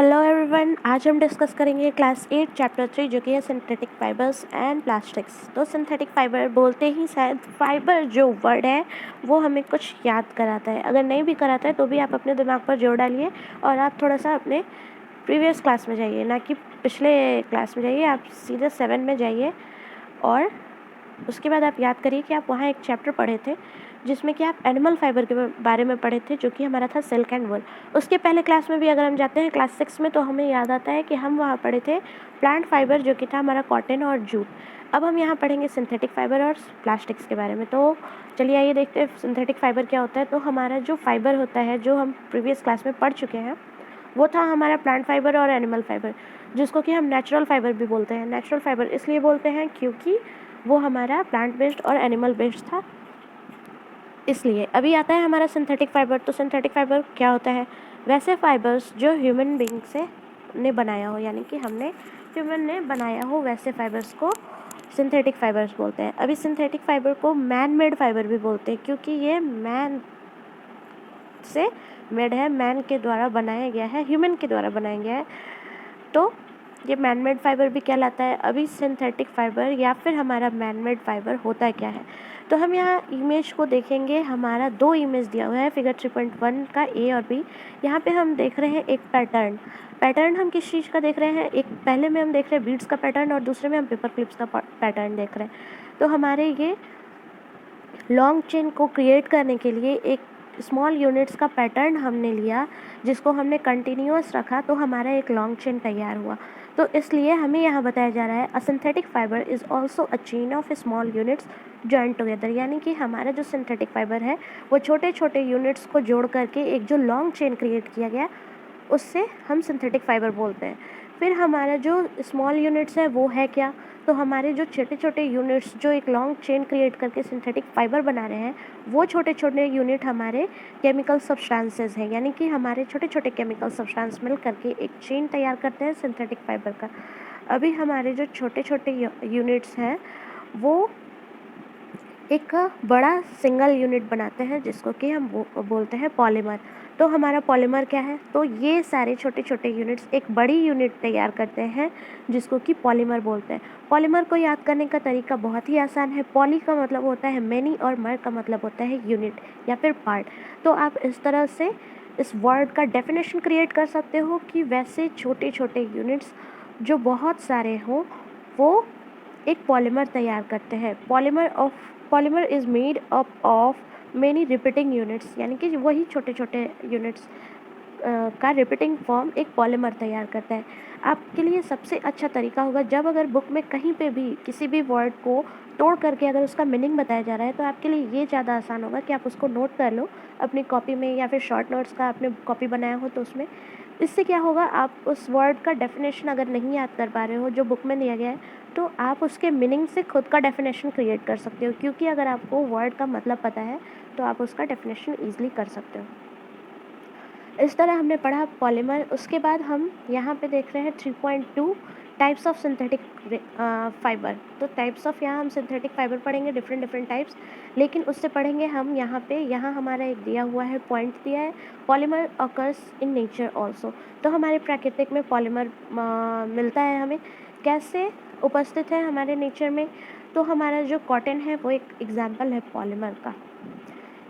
Hello everyone, आज हम discuss करेंगे क्लास 8 चैप्टर 3 जो कि है सिंथेटिक फाइबर्स एंड प्लास्टिक्स। तो सिंथेटिक फाइबर बोलते ही शायद फाइबर जो वर्ड है वो हमें कुछ याद कराता है। अगर नहीं भी कराता है तो भी आप अपने दिमाग पर जोर डालिए और आप थोड़ा सा अपने प्रीवियस क्लास में जाइए, ना कि पिछले क्लास में जाइए। आप सीधे 7 में जाइए और उसके बाद आप याद करिए कि आप वहाँ एक चैप्टर पढ़े थे जिसमें कि आप एनिमल फाइबर के बारे में पढ़े थे, जो कि हमारा था सिल्क एंड वुल। उसके पहले क्लास में भी अगर हम जाते हैं क्लास 6 में, तो हमें याद आता है कि हम वहाँ पढ़े थे प्लांट फाइबर, जो कि था हमारा कॉटन और जूट। अब हम यहाँ पढ़ेंगे सिंथेटिक फाइबर और प्लास्टिक्स के बारे में। तो चलिए आइए देखते हैं सिंथेटिक फाइबर क्या होता है। तो हमारा जो फाइबर होता है, जो हम प्रीवियस क्लास में पढ़ चुके हैं, वो था हमारा प्लांट फाइबर और एनिमल फाइबर, जिसको कि हम नेचुरल फाइबर भी बोलते हैं। नेचुरल फाइबर इसलिए बोलते हैं क्योंकि वो हमारा प्लांट बेस्ड और एनिमल बेस्ड था, इसलिए। अभी आता है हमारा सिंथेटिक फाइबर। तो सिंथेटिक फाइबर क्या होता है? वैसे फाइबर्स जो ह्यूमन बीइंग से ने बनाया हो, यानी कि ह्यूमन ने बनाया हो, वैसे फाइबर्स को सिंथेटिक फाइबर्स बोलते हैं। अभी सिंथेटिक फाइबर को मैन मेड फाइबर भी बोलते हैं, क्योंकि ये मैन से मेड है, मैन के द्वारा बनाया गया है, ह्यूमन के द्वारा बनाया गया है, तो ये मैन मेड फाइबर भी कहलाता है। अभी सिंथेटिक फाइबर या फिर हमारा मैन मेड फाइबर होता क्या है? तो हम यहाँ इमेज को देखेंगे। हमारा 2 इमेज दिया हुआ है फिगर 3.1 का, ए और बी। यहाँ पे हम देख रहे हैं एक पैटर्न हम किस चीज़ का देख रहे हैं? एक पहले में हम देख रहे हैं बीड्स का पैटर्न और दूसरे में हम पेपर क्लिप्स का पैटर्न देख रहे हैं। तो हमारे ये लॉन्ग चेन को क्रिएट करने के लिए एक स्मॉल यूनिट्स का पैटर्न हमने लिया, जिसको हमने कंटिन्यूअस रखा, तो हमारा एक लॉन्ग चेन तैयार हुआ। तो इसलिए हमें यहाँ बताया जा रहा है, अ synthetic fibre is also a chain of small units joint together. यानी कि हमारा जो सिंथेटिक फाइबर है वो छोटे छोटे यूनिट्स को जोड़ करके एक जो लॉन्ग चेन क्रिएट किया गया, उससे हम सिंथेटिक फाइबर बोलते हैं। फिर हमारा जो स्मॉल यूनिट्स है वो है क्या? तो हमारे जो छोटे छोटे यूनिट्स जो एक लॉन्ग चेन क्रिएट करके सिंथेटिक फाइबर बना रहे हैं, वो छोटे छोटे यूनिट हमारे केमिकल सब्सटेंसेस हैं। यानी कि हमारे छोटे छोटे केमिकल सब्सटेंस मिल करके एक चेन तैयार करते हैं सिंथेटिक फाइबर का। अभी हमारे जो छोटे छोटे यूनिट्स हैं वो एक बड़ा सिंगल यूनिट बनाते हैं, जिसको कि हम बोलते हैं पॉलीमर। तो हमारा पॉलीमर क्या है? तो ये सारे छोटे छोटे यूनिट्स एक बड़ी यूनिट तैयार करते हैं, जिसको कि पॉलीमर बोलते हैं। पॉलीमर को याद करने का तरीका बहुत ही आसान है। पॉली का मतलब होता है मैनी और मर का मतलब होता है यूनिट या फिर पार्ट। तो आप इस तरह से इस वर्ड का डेफिनेशन क्रिएट कर सकते हो कि वैसे छोटे छोटे यूनिट्स जो बहुत सारे हों, वो एक पॉलीमर तैयार करते हैं। Polymer is made up of many repeating units, यानी कि वही छोटे छोटे यूनिट्स का रिपीटिंग फॉर्म एक पॉलीमर तैयार करता है। आपके लिए सबसे अच्छा तरीका होगा, जब अगर बुक में कहीं पे भी किसी भी वर्ड को तोड़ करके अगर उसका मीनिंग बताया जा रहा है, तो आपके लिए ये ज़्यादा आसान होगा कि आप उसको नोट कर लो अपनी कॉपी में, या फिर शॉर्ट नोट्स का आपने कॉपी बनाया हो तो उसमें। इससे क्या होगा, आप उस वर्ड का डेफिनेशन अगर नहीं याद कर पा रहे हो जो बुक में दिया गया है, तो आप उसके मीनिंग से खुद का डेफिनेशन क्रिएट कर सकते हो, क्योंकि अगर आपको वर्ड का मतलब पता है तो आप उसका डेफिनेशन ईजिली कर सकते हो। इस तरह हमने पढ़ा पॉलीमर। उसके बाद हम यहाँ पे देख रहे हैं 3.2 टाइप्स ऑफ सिंथेटिक फाइबर। तो टाइप्स ऑफ, यहाँ हम सिंथेटिक फाइबर पढ़ेंगे, डिफरेंट टाइप्स। लेकिन उससे पढ़ेंगे हम यहाँ हमारा एक दिया हुआ है, पॉइंट दिया है, polymer occurs in nature also. तो हमारे प्राकृतिक में पॉलीमर मिलता है हमें। कैसे उपस्थित है हमारे नेचर में? तो हमारा जो कॉटन है वो एक एग्जाम्पल है पॉलीमर का।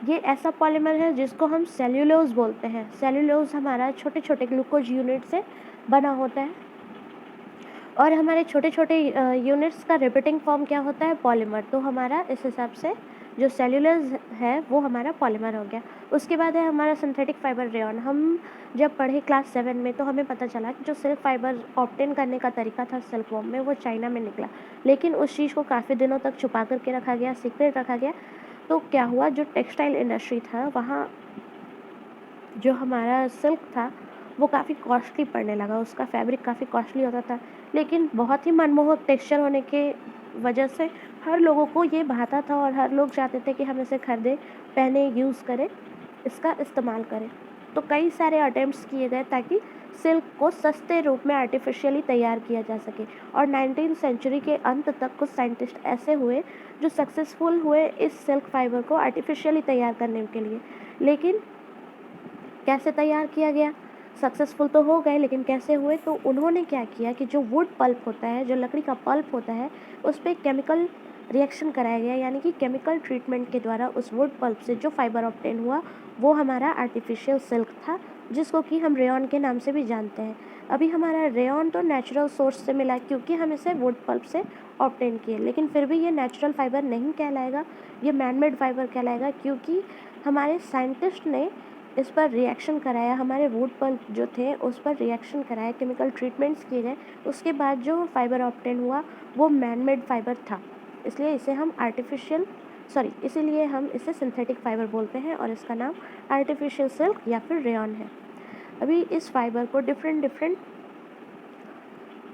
ये ऐसा पॉलीमर है जिसको हम सेल्यूलोज बोलते हैं। सेल्यूलोज हमारा छोटे छोटे ग्लूकोज यूनिट से बना होता है, और हमारे छोटे छोटे यूनिट्स का रिपीटिंग फॉर्म क्या होता है? पॉलीमर। तो हमारा इस हिसाब से जो सेल्यूलोज है वो हमारा पॉलीमर हो गया। उसके बाद है हमारा सिंथेटिक फाइबर रेयॉन। हम जब पढ़े क्लास 7 में, तो हमें पता चला कि जो सिल्क फाइबर ऑब्टेन करने का तरीका था सिल्क वॉर्म में, वो चाइना में निकला। लेकिन उस चीज़ को काफ़ी दिनों तक छुपा करके रखा गया, सीक्रेट रखा गया। तो क्या हुआ, जो टेक्सटाइल इंडस्ट्री था, वहाँ जो हमारा सिल्क था वो काफ़ी कॉस्टली पड़ने लगा, उसका फैब्रिक काफ़ी कॉस्टली होता था। लेकिन बहुत ही मनमोहक टेक्सचर होने के वजह से हर लोगों को ये भाता था, और हर लोग चाहते थे कि हम इसे खरीदें, पहने, यूज़ करें, इसका इस्तेमाल करें। तो कई सारे अटेम्प्ट्स किए गए ताकि सिल्क को सस्ते रूप में आर्टिफिशियली तैयार किया जा सके। और 19वीं सेंचुरी के अंत तक कुछ साइंटिस्ट ऐसे हुए जो सक्सेसफुल हुए इस सिल्क फाइबर को आर्टिफिशियली तैयार करने के लिए। लेकिन कैसे तैयार किया गया? सक्सेसफुल तो हो गए, लेकिन कैसे हुए? तो उन्होंने क्या किया कि जो वुड पल्प होता है, जो लकड़ी का पल्प होता है, उस पे केमिकल रिएक्शन कराया गया, यानी कि केमिकल ट्रीटमेंट के द्वारा उस वुड पल्प से जो फाइबर ऑब्टेन हुआ वो हमारा आर्टिफिशियल सिल्क था, जिसको कि हम रेयॉन के नाम से भी जानते हैं। अभी हमारा रेयॉन तो नेचुरल सोर्स से मिला क्योंकि हम इसे वुड पल्प से ऑब्टेन किए, लेकिन फिर भी ये नेचुरल फाइबर नहीं कहलाएगा, ये मैनमेड फाइबर कहलाएगा, क्योंकि हमारे साइंटिस्ट ने इस पर रिएक्शन कराया, हमारे वुड पल्प जो थे उस पर रिएक्शन कराया, केमिकल ट्रीटमेंट्स किए गए, उसके बाद जो फाइबर ऑब्टेन हुआ वो मैनमेड फाइबर था। इसलिए इसे हम इसीलिए हम इसे सिंथेटिक फाइबर बोलते हैं और इसका नाम आर्टिफिशियल सिल्क या फिर रेयॉन है। अभी इस फाइबर को डिफरेंट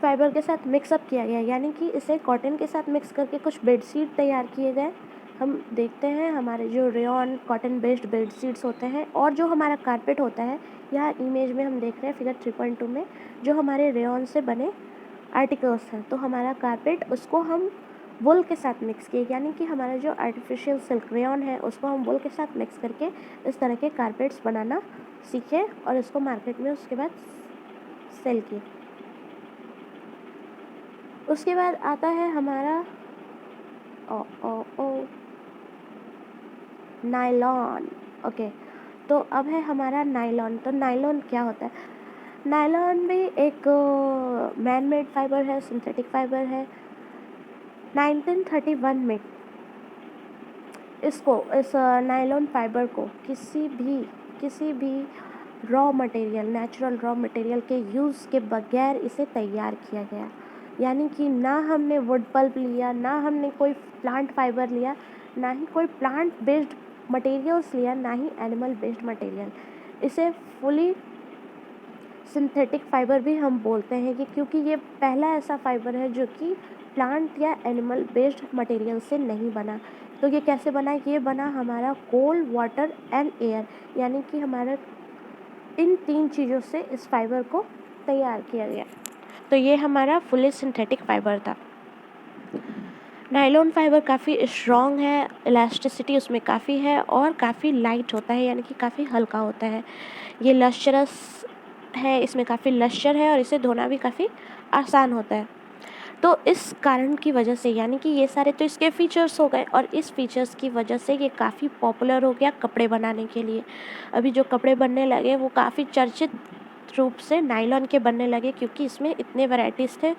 फाइबर के साथ मिक्सअप किया गया, यानी कि इसे कॉटन के साथ मिक्स करके कुछ बेडशीट तैयार किए गए। हम देखते हैं हमारे जो रेयॉन कॉटन बेस्ड बेडशीट्स होते हैं और जो हमारा कारपेट होता है, यहाँ इमेज में हम देख रहे हैं फिगर 3.2 में जो हमारे रेयॉन से बने आर्टिकल्स हैं। तो हमारा कारपेट उसको हम वुल के साथ मिक्स किए, यानी कि हमारा जो आर्टिफिशियल सिल्क रेयॉन है उसको हम वुल के साथ मिक्स करके इस तरह के कारपेट्स बनाना सीखे और इसको मार्केट में उसके बाद सेल किए। उसके बाद आता है हमारा नायलॉन। ओके, तो अब है हमारा नायलॉन। तो नायलॉन क्या होता है? नायलॉन भी एक मैन मेड फाइबर है, सिंथेटिक फाइबर है। 1931 में इस नायलॉन फाइबर को किसी भी नेचुरल रॉ मटेरियल के यूज़ के बगैर इसे तैयार किया गया, यानी कि ना हमने वुड पल्प लिया, ना हमने कोई प्लांट फाइबर लिया, ना ही कोई प्लांट बेस्ड मटेरियल्स लिया, ना ही एनिमल बेस्ड मटेरियल। इसे फुली सिंथेटिक फाइबर भी हम बोलते हैं कि क्योंकि ये पहला ऐसा फाइबर है जो कि प्लांट या एनिमल बेस्ड मटेरियल से नहीं बना। तो ये कैसे बना? ये बना हमारा कोल, वाटर एंड एयर, यानी कि हमारा इन 3 चीज़ों से इस फाइबर को तैयार किया गया। तो ये हमारा फुली सिंथेटिक फाइबर था। नायलॉन फाइबर काफ़ी स्ट्रॉन्ग है, इलास्टिसिटी उसमें काफ़ी है और काफ़ी लाइट होता है, यानी कि काफ़ी हल्का होता है। ये लश्चरस है, इसमें काफ़ी लश्चर है और इसे धोना भी काफ़ी आसान होता है। तो इस कारण की वजह से, यानी कि ये सारे तो इसके फीचर्स हो गए और इस फीचर्स की वजह से ये काफ़ी पॉपुलर हो गया कपड़े बनाने के लिए। अभी जो कपड़े बनने लगे वो काफ़ी चर्चित रूप से नायलॉन के बनने लगे, क्योंकि इसमें इतने वैराइटीज़ थे,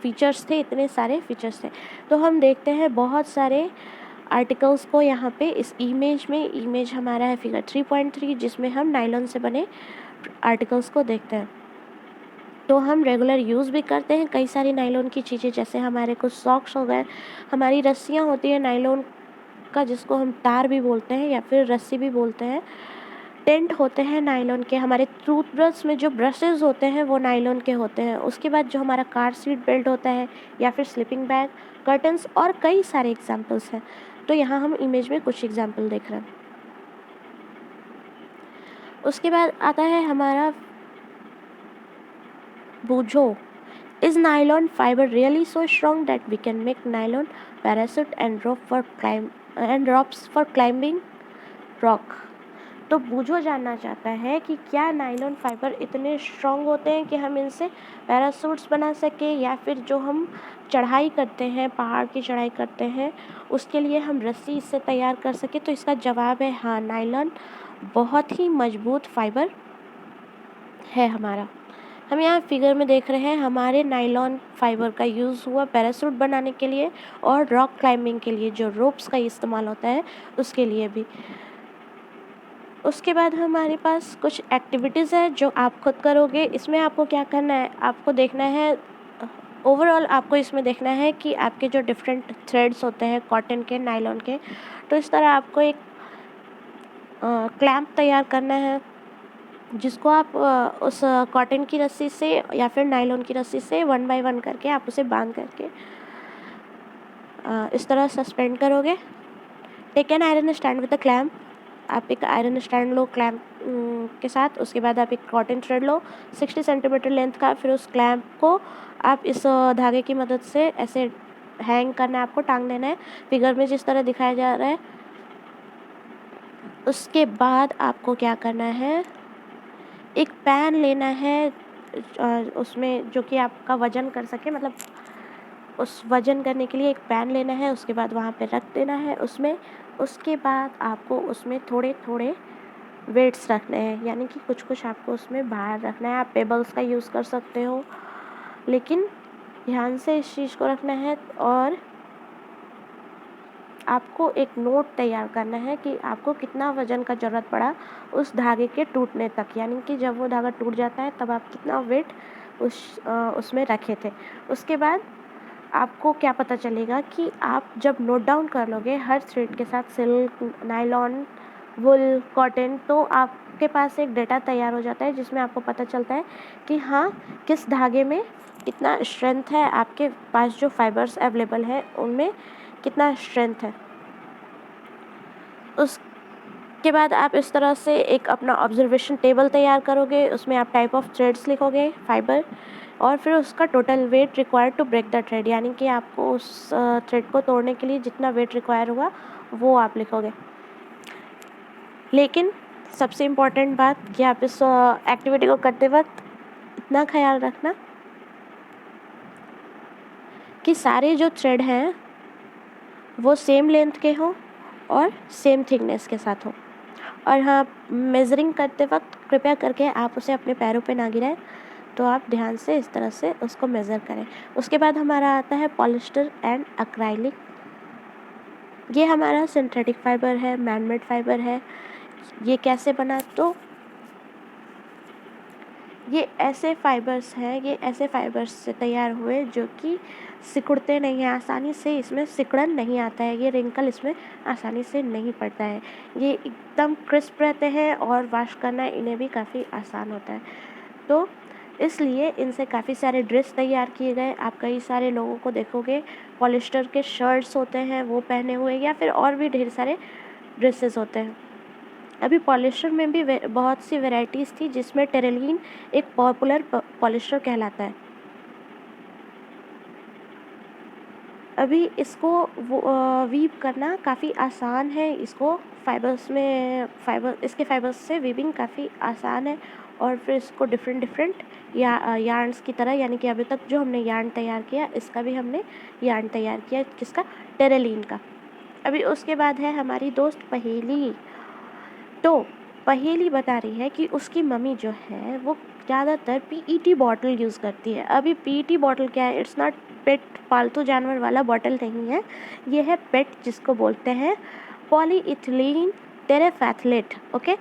फीचर्स थे, इतने सारे फीचर्स थे। तो हम देखते हैं बहुत सारे आर्टिकल्स को यहाँ पे इस इमेज हमारा है फिगर 3.3, जिसमें हम नायलॉन से बने आर्टिकल्स को देखते हैं। तो हम रेगुलर यूज़ भी करते हैं कई सारी नायलॉन की चीज़ें, जैसे हमारे कुछ सॉक्स हो गए, हमारी रस्सियाँ होती हैं नायलॉन का, जिसको हम तार भी बोलते हैं या फिर रस्सी भी बोलते हैं। टेंट होते हैं नायलॉन के, हमारे टूथब्रश में जो ब्रशेज़ होते हैं वो नायलॉन के होते हैं। उसके बाद जो हमारा कार सीट बेल्ट होता है या फिर स्लीपिंग बैग, कर्टन्स और कई सारे एग्जाम्पल्स हैं। तो यहाँ हम इमेज में कुछ एग्जाम्पल देख रहे हैं। उसके बाद आता है हमारा बूझो। Is nylon fiber really so strong that we can make nylon parachute and ropes for climbing rock? तो बूझो जानना चाहता है कि क्या नायलॉन फाइबर इतने स्ट्रॉन्ग होते हैं कि हम इनसे पैरासूट्स बना सके, या फिर जो हम चढ़ाई करते हैं, पहाड़ की चढ़ाई करते हैं, उसके लिए हम रस्सी इससे तैयार कर सके? तो इसका जवाब है हाँ, नायलॉन बहुत ही मजबूत फाइबर है हमारा। हम यहाँ फिगर में देख रहे हैं हमारे नायलॉन फाइबर का यूज़ हुआ पैरासूट बनाने के लिए और रॉक क्लाइंबिंग के लिए, जो रोप्स का इस्तेमाल होता है उसके लिए भी। उसके बाद हमारे पास कुछ एक्टिविटीज़ है जो आप खुद करोगे। इसमें आपको क्या करना है, आपको देखना है ओवरऑल, आपको इसमें देखना है कि आपके जो डिफरेंट थ्रेड्स होते हैं कॉटन के, नायलॉन के, तो इस तरह आपको एक क्लैंप तैयार करना है, जिसको आप उस कॉटन की रस्सी से या फिर नायलॉन की रस्सी से 1 बाय 1 करके आप उसे बांध करके इस तरह सस्पेंड करोगे। Take an iron stand with the clamp. आप एक आयरन स्टैंड लो क्लैम्प के साथ। उसके बाद आप एक कॉटन थ्रेड लो 60 सेंटीमीटर लेंथ का, फिर उस क्लैम्प को आप इस धागे की मदद से ऐसे हैंग करना है, आपको टांग देना है फिगर में जिस तरह दिखाया जा रहा है। उसके बाद आपको क्या करना है एक पैन लेना है उसमें जो कि आपका वज़न कर सके, मतलब उस वज़न करने के लिए एक पैन लेना है, उसके बाद वहाँ पे रख देना है उसमें। उसके बाद आपको उसमें थोड़े-थोड़े वेट्स रखने हैं, यानी कि कुछ-कुछ आपको उसमें बाहर रखना है। आप पेबल्स का यूज़ कर सकते हो, लेकिन ध्यान से इस चीज़ को रखना है। और आपको एक नोट तैयार करना है कि आपको कितना वज़न का ज़रूरत पड़ा उस धागे के टूटने तक, यानी कि जब वो धागा टूट जाता है तब आप कितना वेट उसमें रखे थे। उसके बाद आपको क्या पता चलेगा कि आप जब नोट डाउन कर लोगे हर थ्रेड के साथ, सिल्क, नायलॉन, वूल, कॉटन, तो आपके पास एक डेटा तैयार हो जाता है जिसमें आपको पता चलता है कि हाँ, किस धागे में कितना स्ट्रेंथ है, आपके पास जो फाइबर्स अवेलेबल है उनमें कितना स्ट्रेंथ है। उसके बाद आप इस तरह से एक अपना ऑब्जर्वेशन टेबल तैयार करोगे, उसमें आप टाइप ऑफ थ्रेड्स लिखोगे, फाइबर, और फिर उसका total weight required to break the thread, यानी कि आपको उस थ्रेड को तोड़ने के लिए जितना वेट रिक्वायर होगा वो आप लिखोगे। लेकिन सबसे इम्पॉर्टेंट बात कि आप इस एक्टिविटी को करते वक्त इतना ख्याल रखना कि सारे जो थ्रेड हैं वो सेम लेंथ के हों और सेम थिकनेस के साथ हों। और हाँ, मेज़रिंग करते वक्त कृपया करके आप उसे अपने पैरों पे ना गिराएं, तो आप ध्यान से इस तरह से उसको मेज़र करें। उसके बाद हमारा आता है पॉलिस्टर एंड एक्राइलिक। ये हमारा सिंथेटिक फाइबर है, मैनमेड फाइबर है। ये कैसे बना? तो ये ऐसे फाइबर्स से तैयार हुए जो कि सिकुड़ते नहीं हैं, आसानी से इसमें सिकुड़न नहीं आता है, ये रिंकल इसमें आसानी से नहीं पड़ता है। ये एकदम क्रिस्प रहते हैं और वॉश करना इन्हें भी काफ़ी आसान होता है। तो इसलिए इनसे काफ़ी सारे ड्रेस तैयार किए गए। आप कई सारे लोगों को देखोगे पॉलिस्टर के शर्ट्स होते हैं वो पहने हुए, या फिर और भी ढेर सारे ड्रेसेस होते हैं। अभी पॉलिस्टर में भी बहुत सी वैरायटीज़ थी, जिसमें टेरेलिन एक पॉपुलर पॉलिस्टर कहलाता है। अभी इसको वीव करना काफ़ी आसान है, इसको इसके फाइबर्स से वीविंग काफ़ी आसान है। और फिर इसको डिफरेंट यार्न्स की तरह, यानी कि अभी तक जो हमने यार्न तैयार किया इसका भी हमने यार्न तैयार किया, किसका? टेरेलिन का। अभी उसके बाद है हमारी दोस्त पहेली। तो पहेली बता रही है कि उसकी मम्मी जो है वो ज़्यादातर पीईटी बॉटल यूज़ करती है। अभी पीईटी बॉटल क्या है? इट्स नॉट पेट, पालतू जानवर वाला बॉटल नहीं है, ये है पेट, जिसको बोलते हैं पॉलीइथिलीन टेरेफैथलेट। ओके,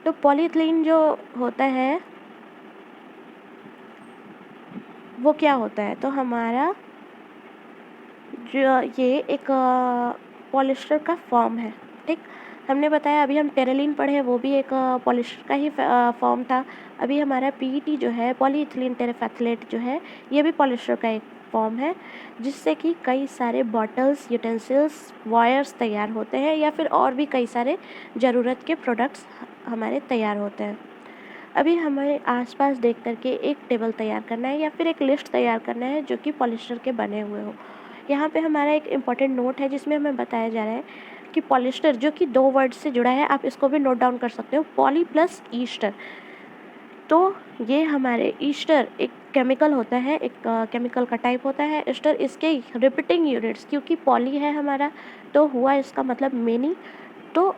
तो पॉलीइथिलीन जो होता है वो क्या होता है? तो हमारा जो ये एक पॉलिस्टर का फॉर्म है, ठीक। हमने बताया, अभी हम टेरेलिन पढ़े, वो भी एक पॉलिस्टर का ही फॉर्म था। अभी हमारा पीईटी जो है, पॉलीइथिलीन टेरेफैथलेट जो है, ये भी पॉलिस्टर का एक फॉर्म है, जिससे कि कई सारे बॉटल्स, यूटेंसिल्स, वायर्स तैयार होते हैं, या फिर और भी कई सारे ज़रूरत के प्रोडक्ट्स हमारे तैयार होते हैं। अभी हमें आसपास देख करके एक टेबल तैयार करना है, या फिर एक लिस्ट तैयार करना है जो कि पॉलिस्टर के बने हुए हो। यहाँ पे हमारा एक इम्पॉर्टेंट नोट है जिसमें हमें बताया जा रहा है कि पॉलिस्टर जो कि 2 वर्ड से जुड़ा है, आप इसको भी नोट डाउन कर सकते हो, पॉली प्लस ईस्टर। तो ये हमारे ईस्टर एक केमिकल होता है, एक केमिकल का टाइप होता है। ईस्टर इसके रिपीटिंग यूनिट्स, क्योंकि पॉली है हमारा तो हुआ इसका मतलब मेनी, तो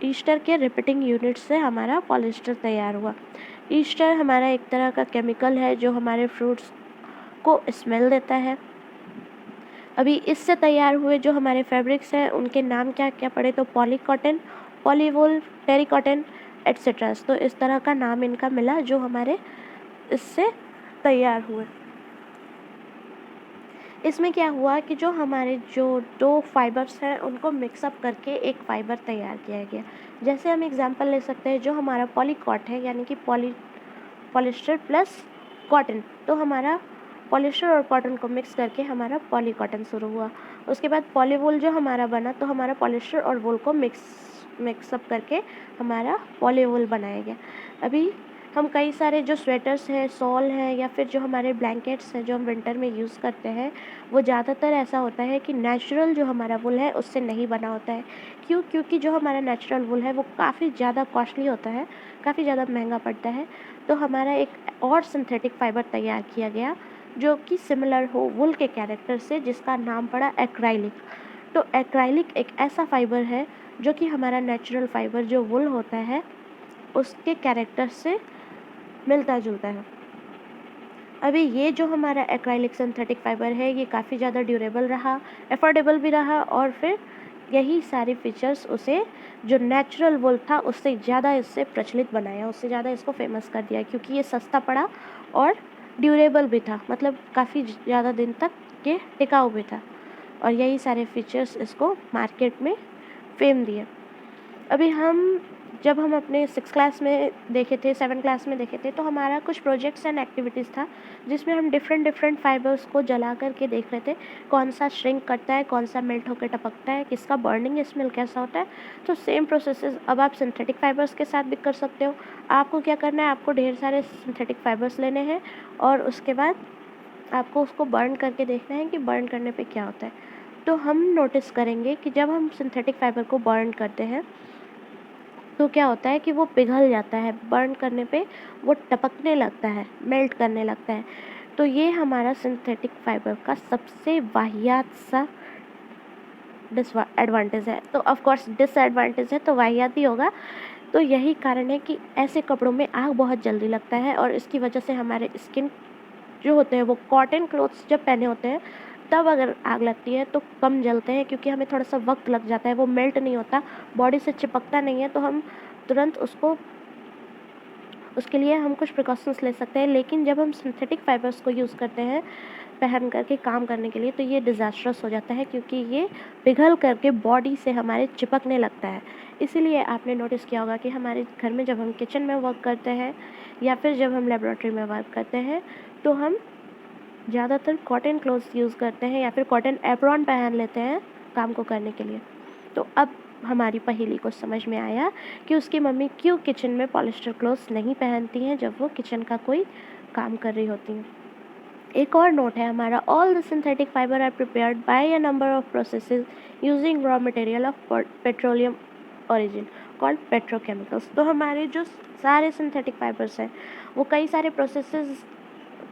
ईस्टर के रिपीटिंग यूनिट से हमारा पॉलिस्टर तैयार हुआ। ईस्टर हमारा एक तरह का केमिकल है जो हमारे फ्रूट्स को स्मेल देता है। अभी इससे तैयार हुए जो हमारे फैब्रिक्स हैं उनके नाम क्या क्या पड़े? तो पॉलीकॉटन, पॉलीवूल, टेरिकॉटन एट्सेट्रा। तो इस तरह का नाम इनका मिला जो हमारे इससे तैयार हुए। इसमें क्या हुआ कि जो हमारे जो 2 फाइबर्स हैं उनको मिक्सअप करके एक फाइबर तैयार किया गया। जैसे हम एग्जांपल ले सकते हैं, जो हमारा पॉलीकॉट है, यानी कि पॉलिस्टर प्लस कॉटन, तो हमारा पॉलिस्टर और कॉटन को मिक्स करके हमारा पॉलीकॉटन शुरू हुआ। उसके बाद पॉलीवूल जो हमारा बना, तो हमारा पॉलिस्टर और वूल को मिक्सअप करके हमारा पॉलीवूल बनाया गया। अभी हम कई सारे जो स्वेटर्स हैं, शॉल हैं या फिर जो हमारे ब्लैंकेट्स हैं जो हम विंटर में यूज़ करते हैं, वो ज़्यादातर ऐसा होता है कि नेचुरल जो हमारा वूल है उससे नहीं बना होता है। क्यों? क्योंकि जो हमारा नेचुरल वूल है वो काफ़ी ज़्यादा कॉस्टली होता है, काफ़ी ज़्यादा महंगा पड़ता है। तो हमारा एक और सिंथेटिक फाइबर तैयार किया गया जो कि सिमिलर हो वूल के कैरेक्टर से, जिसका नाम पड़ा एक्राइलिक। तो एक्राइलिक एक ऐसा फाइबर है जो कि हमारा नेचुरल फाइबर जो वूल होता है उसके कैरेक्टर से मिलता जुलता है। अभी ये जो हमारा एक्राइलिक सिंथेटिक फाइबर है ये काफ़ी ज़्यादा ड्यूरेबल रहा, अफोर्डेबल भी रहा, और फिर यही सारे फीचर्स उसे जो नेचुरल वूल था उससे ज़्यादा इससे प्रचलित बनाया, उससे ज़्यादा इसको फेमस कर दिया, क्योंकि ये सस्ता पड़ा और ड्यूरेबल भी था, मतलब काफ़ी ज़्यादा दिन तक ये टिकाऊ भी था, और यही सारे फीचर्स इसको मार्केट में फेम दिए। अभी जब हम अपने 6 क्लास में देखे थे, 7 क्लास में देखे थे, तो हमारा कुछ प्रोजेक्ट्स एंड एक्टिविटीज़ था जिसमें हम डिफरेंट फाइबर्स को जला करके देख रहे थे कौन सा श्रिंक करता है, कौन सा मेल्ट होकर टपकता है, किसका बर्निंग स्मेल कैसा होता है। तो सेम प्रोसेसेस अब आप सिंथेटिक फाइबर्स के साथ भी कर सकते हो। आपको क्या करना है, आपको ढेर सारे सिंथेटिक फाइबर्स लेने हैं और उसके बाद आपको उसको बर्न करके देखना है कि बर्न करने पे क्या होता है। तो हम नोटिस करेंगे कि जब हम सिंथेटिक फाइबर को बर्न करते हैं तो क्या होता है कि वो पिघल जाता है, बर्न करने पे वो टपकने लगता है, मेल्ट करने लगता है। तो ये हमारा सिंथेटिक फाइबर का सबसे वाहियात सा एडवांटेज है। तो ऑफ कोर्स डिसएडवांटेज है तो वाहियात ही होगा। तो यही कारण है कि ऐसे कपड़ों में आग बहुत जल्दी लगता है, और इसकी वजह से हमारे स्किन जो होते हैं वो कॉटन क्लोथ्स जब पहने होते हैं तब अगर आग लगती है तो कम जलते हैं, क्योंकि हमें थोड़ा सा वक्त लग जाता है, वो मेल्ट नहीं होता, बॉडी से चिपकता नहीं है, तो हम तुरंत उसके लिए हम कुछ प्रिकॉशंस ले सकते हैं। लेकिन जब हम सिंथेटिक फाइबर्स को यूज़ करते हैं पहन करके काम करने के लिए, तो ये डिज़ास्ट्रस हो जाता है, क्योंकि ये पिघल करके बॉडी से हमारे चिपकने लगता है। इसीलिए आपने नोटिस किया होगा कि हमारे घर में जब हम किचन में वर्क करते हैं या फिर जब हम लेबोरेटरी में वर्क करते हैं तो हम ज़्यादातर कॉटन क्लोथ्स यूज़ करते हैं या फिर कॉटन एप्रॉन पहन लेते हैं काम को करने के लिए। तो अब हमारी पहेली को समझ में आया कि उसकी मम्मी क्यों किचन में पॉलिस्टर क्लोथ्स नहीं पहनती हैं जब वो किचन का कोई काम कर रही होती हैं। एक और नोट है हमारा, all the synthetic fibre are prepared by a number of processes using raw material of petroleum origin called petrochemicals. तो हमारे जो सारे सिंथेटिक फाइबर्स हैं वो कई सारे प्रोसेसेस